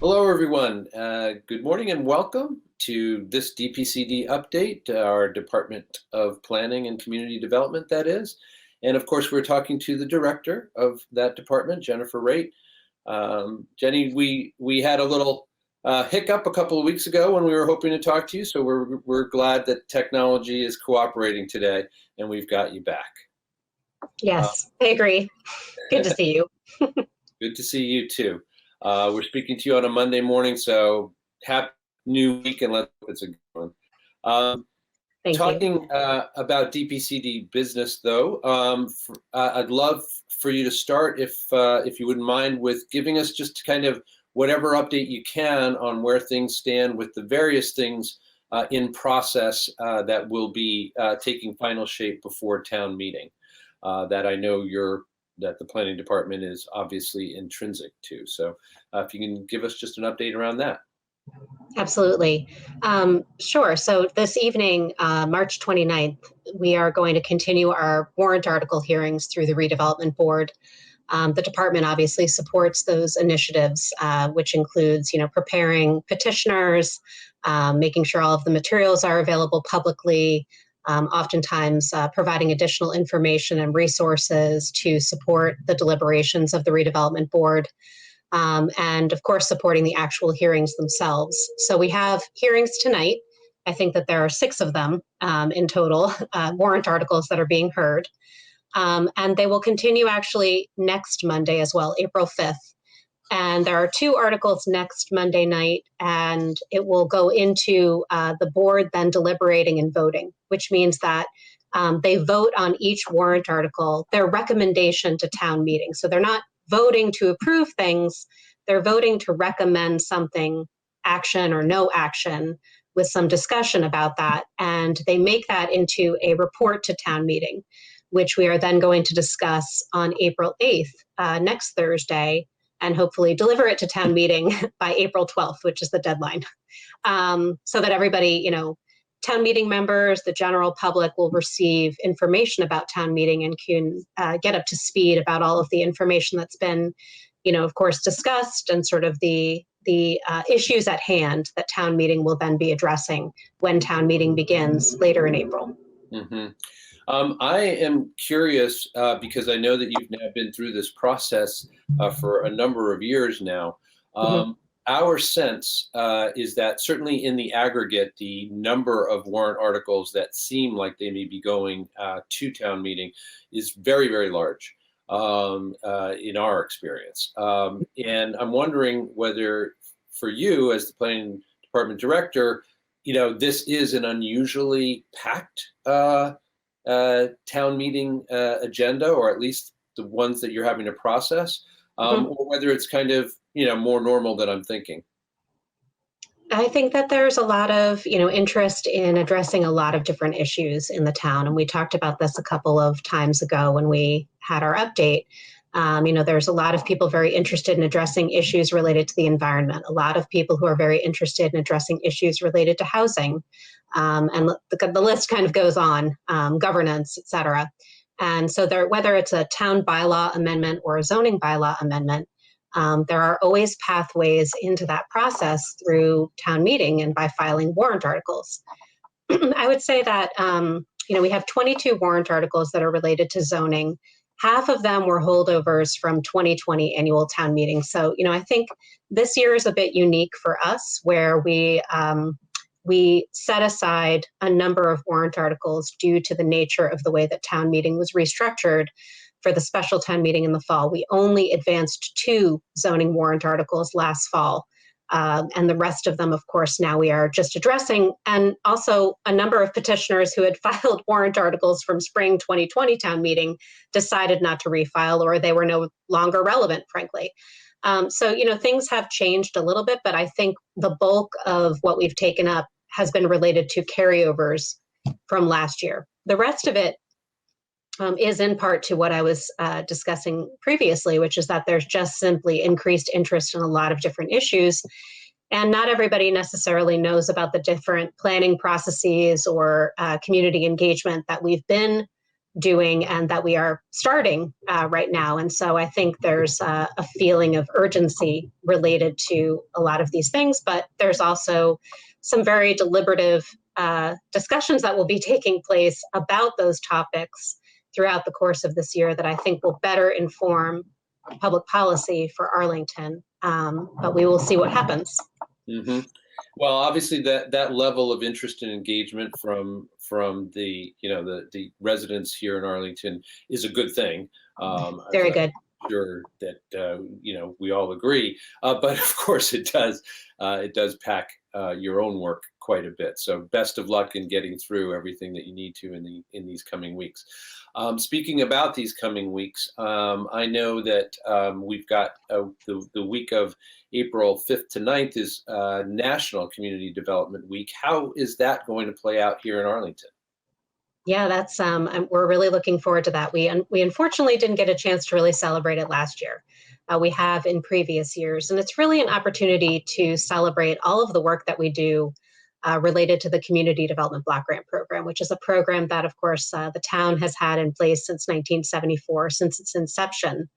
Hello, everyone. Good morning and welcome to this DPCD update, our Department of Planning and Community Development, that is. And of course, we're talking to the director of that department, Jennifer Raitt. Jenny, we had a little hiccup a couple of weeks ago when we were hoping to talk to you, so we're glad that technology is cooperating today and we've got you back. Yes, I agree. Good to see you. Good to see you too. We're speaking to you on a Monday morning, so happy new week and let's hope it's a good one. Talking about DPCD business, though, I'd love for you to start, if you wouldn't mind, with giving us just kind of whatever update you can on where things stand with the various things in process that will be taking final shape before town meeting. That I know that the planning department is obviously intrinsic to. So if you can give us just an update around that. Absolutely. Sure. So this evening, March 29th, we are going to continue our warrant article hearings through the redevelopment board. The department obviously supports those initiatives, which includes, preparing petitioners, making sure all of the materials are available publicly, oftentimes providing additional information and resources to support the deliberations of the redevelopment board, and of course supporting the actual hearings themselves. So we have hearings tonight. I think that there are 6 of them in total, warrant articles that are being heard. And they will continue actually next Monday as well, April 5th. And there are 2 articles next Monday night, and it will go into the board then deliberating and voting, which means that they vote on each warrant article, their recommendation to town meeting. So they're not voting to approve things, they're voting to recommend something, action or no action, with some discussion about that. And they make that into a report to town meeting, which we are then going to discuss on April 8th, next Thursday, and hopefully deliver it to town meeting by April 12th, which is the deadline. So that everybody, town meeting members, the general public will receive information about town meeting and can get up to speed about all of the information that's been, of course, discussed, and sort of the issues at hand that town meeting will then be addressing when town meeting begins later in April. Mm-hmm. I am curious because I know that you've now been through this process for a number of years now. Our sense is that certainly in the aggregate, the number of warrant articles that seem like they may be going to town meeting is very, very large in our experience. And I'm wondering whether for you as the planning department director, this is an unusually packed town meeting agenda, or at least the ones that you're having to process, or whether it's kind of, more normal than I'm thinking. I think that there's a lot of, interest in addressing a lot of different issues in the town. And we talked about this a couple of times ago when we had our update. There's a lot of people very interested in addressing issues related to the environment, a lot of people who are very interested in addressing issues related to housing. And the list kind of goes on, governance, et cetera. And so whether it's a town bylaw amendment or a zoning bylaw amendment, there are always pathways into that process through town meeting and by filing warrant articles. I would say that, we have 22 warrant articles that are related to zoning. Half of them were holdovers from 2020 annual town meeting. So, I think this year is a bit unique for us, where we set aside a number of warrant articles due to the nature of the way that town meeting was restructured for the special town meeting in the fall. We only advanced 2 zoning warrant articles last fall. And the rest of them, of course, now we are just addressing. And also a number of petitioners who had filed warrant articles from spring 2020 town meeting decided not to refile, or they were no longer relevant, frankly. So, things have changed a little bit, but I think the bulk of what we've taken up has been related to carryovers from last year. The rest of it is in part to what I was discussing previously, which is that there's just simply increased interest in a lot of different issues. And not everybody necessarily knows about the different planning processes or community engagement that we've been doing and that we are starting right now. And so I think there's a feeling of urgency related to a lot of these things, but there's also some very deliberative discussions that will be taking place about those topics throughout the course of this year that I think will better inform public policy for Arlington. But we will see what happens. Mm-hmm. Well, obviously that level of interest and engagement from the the residents here in Arlington is a good thing. Very good. I'm sure that we all agree, but of course it does pack your own work quite a bit. So best of luck in getting through everything that you need to in these coming weeks. Speaking about these coming weeks, I know that we've got the week of April 5th to 9th is National Community Development Week. How is that going to play out here in Arlington? Yeah, that's we're really looking forward to that. We unfortunately didn't get a chance to really celebrate it last year. We have in previous years, and it's really an opportunity to celebrate all of the work that we do related to the Community Development Block Grant Program, which is a program that, of course, the town has had in place since 1974, since its inception,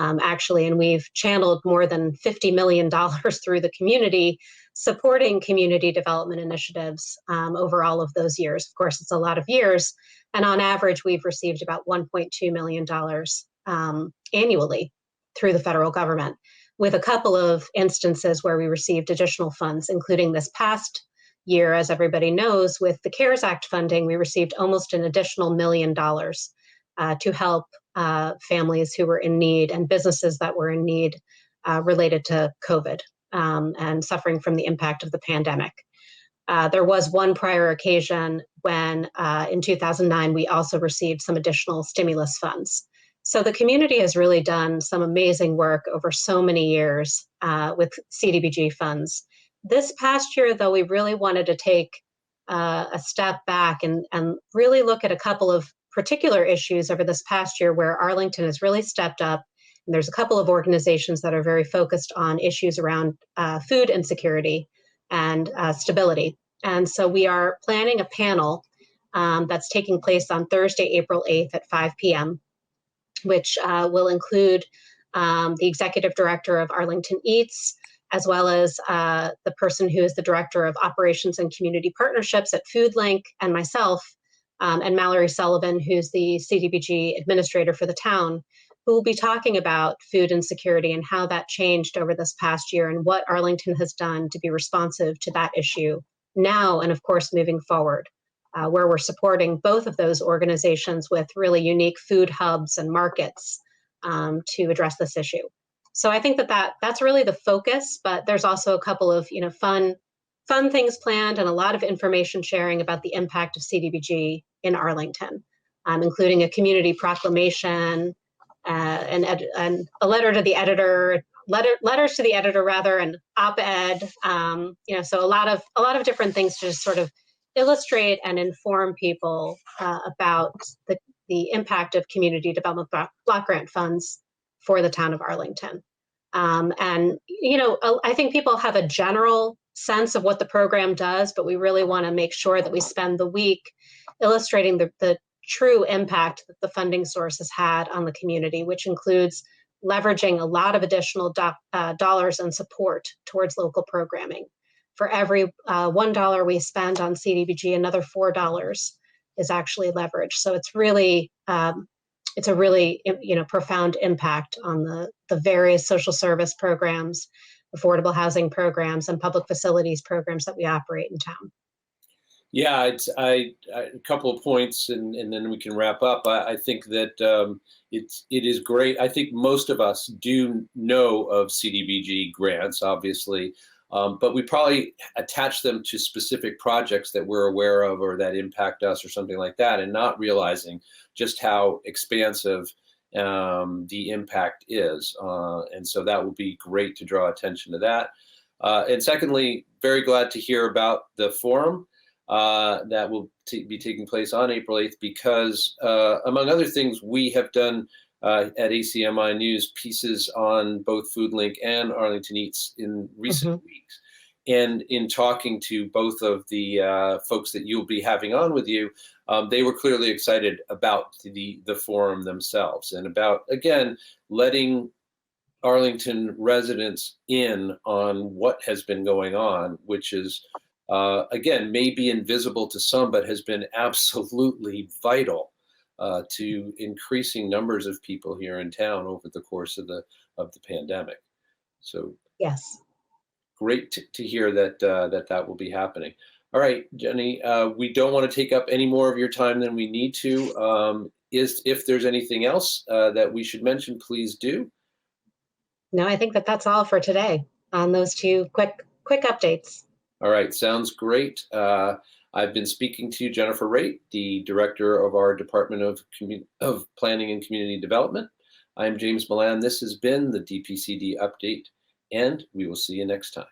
actually. And we've channeled more than $50 million through the community, supporting community development initiatives over all of those years. Of course, it's a lot of years. And on average, we've received about $1.2 million annually through the federal government, with a couple of instances where we received additional funds, including this past year, as everybody knows, with the CARES Act funding, we received almost an additional $1 million to help families who were in need and businesses that were in need related to COVID and suffering from the impact of the pandemic. There was one prior occasion when in 2009, we also received some additional stimulus funds. So the community has really done some amazing work over so many years with CDBG funds. This past year, though, we really wanted to take a step back and really look at a couple of particular issues over this past year where Arlington has really stepped up. And there's a couple of organizations that are very focused on issues around food insecurity and stability. And so we are planning a panel that's taking place on Thursday, April 8th at 5 p.m., which will include the executive director of Arlington Eats, as well as the person who is the director of operations and community partnerships at FoodLink, and myself, and Mallory Sullivan, who's the CDBG administrator for the town, who will be talking about food insecurity and how that changed over this past year and what Arlington has done to be responsive to that issue now and, of course, moving forward, where we're supporting both of those organizations with really unique food hubs and markets to address this issue. So I think that's really the focus, but there's also a couple of fun things planned and a lot of information sharing about the impact of CDBG in Arlington, including a community proclamation, and a letter to the editor, letters to the editor rather, and op-ed. So a lot of different things to just sort of illustrate and inform people about the impact of community development block grant funds for the town of Arlington. I think people have a general sense of what the program does, but we really want to make sure that we spend the week illustrating the true impact that the funding source has had on the community, which includes leveraging a lot of additional dollars and support towards local programming. For every $1 we spend on CDBG, another $4 is actually leveraged. So it's really it's a really profound impact on the various social service programs, affordable housing programs, and public facilities programs that we operate in town. Yeah, a couple of points, and then we can wrap up. I think that it is great. I think most of us do know of CDBG grants, obviously, but we probably attach them to specific projects that we're aware of or that impact us or something like that, and not realizing just how expansive the impact is. And so that would be great to draw attention to that. And secondly, very glad to hear about the forum that will be taking place on April 8th, because among other things, we have done at ACMi News pieces on both FoodLink and Arlington Eats in recent weeks. And in talking to both of the folks that you'll be having on with you, they were clearly excited about the forum themselves and about, again, letting Arlington residents in on what has been going on, which is, again, may be invisible to some, but has been absolutely vital to increasing numbers of people here in town over the course of the pandemic. So yes. Great to hear that that will be happening. All right, Jenny, we don't want to take up any more of your time than we need to. If there's anything else that we should mention, please do. No, I think that's all for today on those two quick updates. All right, sounds great. I've been speaking to Jennifer Raitt, the director of our Department of Planning and Community Development. I'm James Milan. This has been the DPCD update, and we will see you next time.